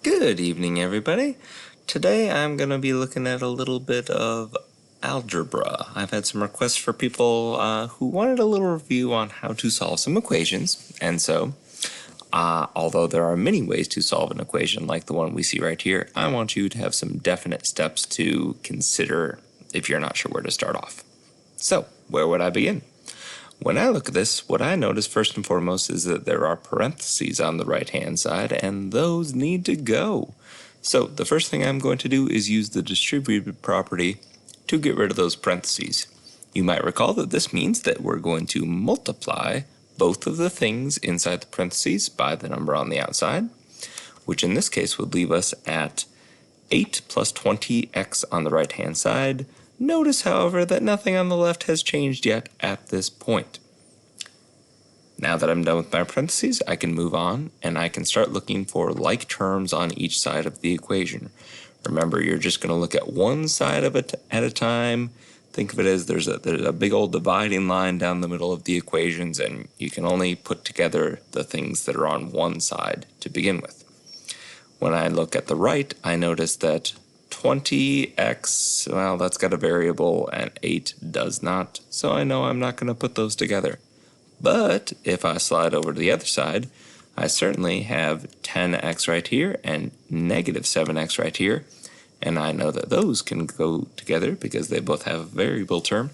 Good evening, everybody. Today I'm going to be looking at a little bit of algebra. I've had some requests for people who wanted a little review on how to solve some equations, and so although there are many ways to solve an equation like the one we see right here, I want you to have some definite steps to consider if you're not sure where to start off. So, where would I begin? When I look at this, what I notice first and foremost is that there are parentheses on the right-hand side, and those need to go. So the first thing I'm going to do is use the distributive property to get rid of those parentheses. You might recall that this means that we're going to multiply both of the things inside the parentheses by the number on the outside, which in this case would leave us at 8 plus 20x on the right-hand side. Notice, however, that nothing on the left has changed yet at this point. Now that I'm done with my parentheses, I can move on and I can start looking for like terms on each side of the equation. Remember, you're just going to look at one side of it at a time. Think of it as there's a big old dividing line down the middle of the equations, and you can only put together the things that are on one side to begin with. When I look at the right, I notice that 20x, well, that's got a variable, and 8 does not, so I know I'm not going to put those together. But if I slide over to the other side, I certainly have 10x right here and negative 7x right here, and I know that those can go together because they both have a variable term.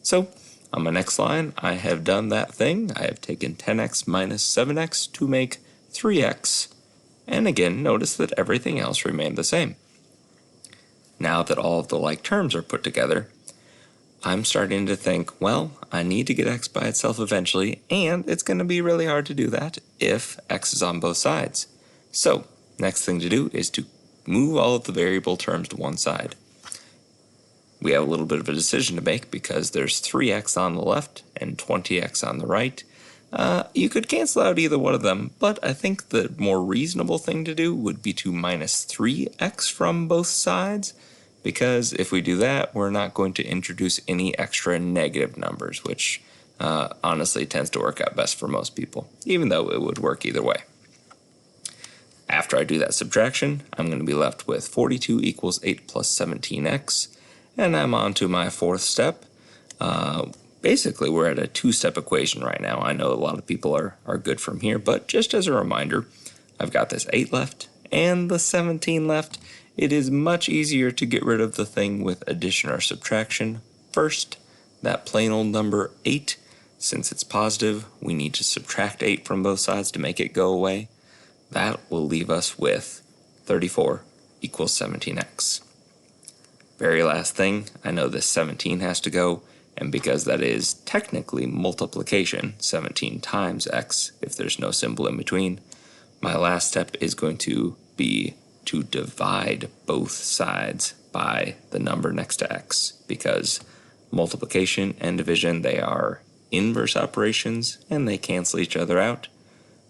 So on my next line, I have done that thing. I have taken 10x minus 7x to make 3x, and again, notice that everything else remained the same. Now that all of the like terms are put together, I'm starting to think, well, I need to get x by itself eventually, and it's going to be really hard to do that if x is on both sides. So, next thing to do is to move all of the variable terms to one side. We have a little bit of a decision to make because there's 3x on the left and 20x on the right. You could cancel out either one of them, but I think the more reasonable thing to do would be to minus 3x from both sides, because if we do that, we're not going to introduce any extra negative numbers, which honestly tends to work out best for most people, even though it would work either way. After I do that subtraction, I'm going to be left with 42 equals 8 plus 17x, and I'm on to my fourth step. Basically, we're at a two-step equation right now. I know a lot of people are good from here, but just as a reminder, I've got this 8 left and the 17 left. It is much easier to get rid of the thing with addition or subtraction. First, that plain old number 8, since it's positive, we need to subtract 8 from both sides to make it go away. That will leave us with 34 equals 17x. Very last thing, I know this 17 has to go, and because that is technically multiplication, 17 times x, if there's no symbol in between, my last step is going to be to divide both sides by the number next to x, because multiplication and division, they are inverse operations and they cancel each other out.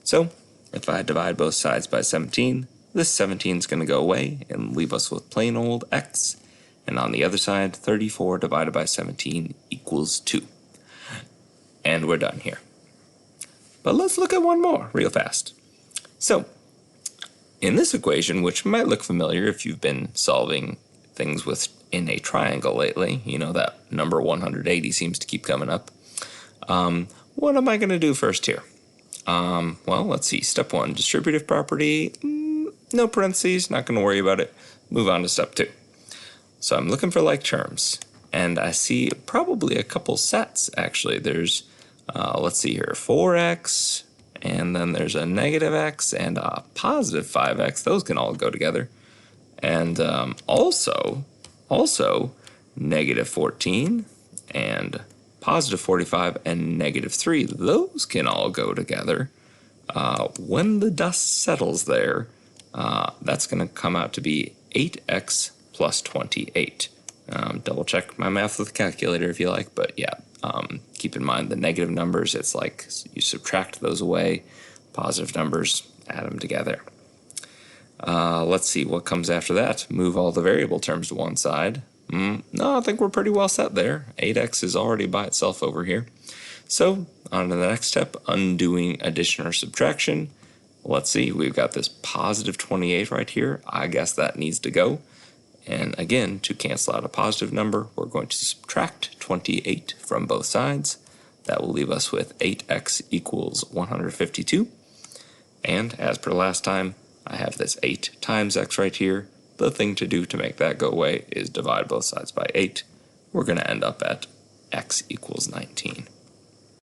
So if I divide both sides by 17, this 17 is going to go away and leave us with plain old x. And on the other side, 34 divided by 17 equals 2. And we're done here. But let's look at one more real fast. So, in this equation, which might look familiar if you've been solving things in a triangle lately, you know that number 180 seems to keep coming up. What am I going to do first here? Well, let's see. Step 1, distributive property. No parentheses, not going to worry about it. Move on to step 2. So I'm looking for like terms, and I see probably a couple sets, actually. There's, let's see here, 4x, and then there's a negative x and a positive 5x. Those can all go together. And also, negative 14 and positive 45 and negative 3. Those can all go together. When the dust settles there, that's going to come out to be 8x plus 28. Double check my math with a calculator if you like, but yeah, keep in mind the negative numbers, it's like you subtract those away, positive numbers, add them together. Let's see what comes after that. Move all the variable terms to one side. No, I think we're pretty well set there. 8x is already by itself over here. So on to the next step, undoing addition or subtraction. Let's see, we've got this positive 28 right here. I guess that needs to go. And again, to cancel out a positive number, we're going to subtract 28 from both sides. That will leave us with 8x equals 152. And as per last time, I have this 8 times x right here. The thing to do to make that go away is divide both sides by 8. We're going to end up at x equals 19.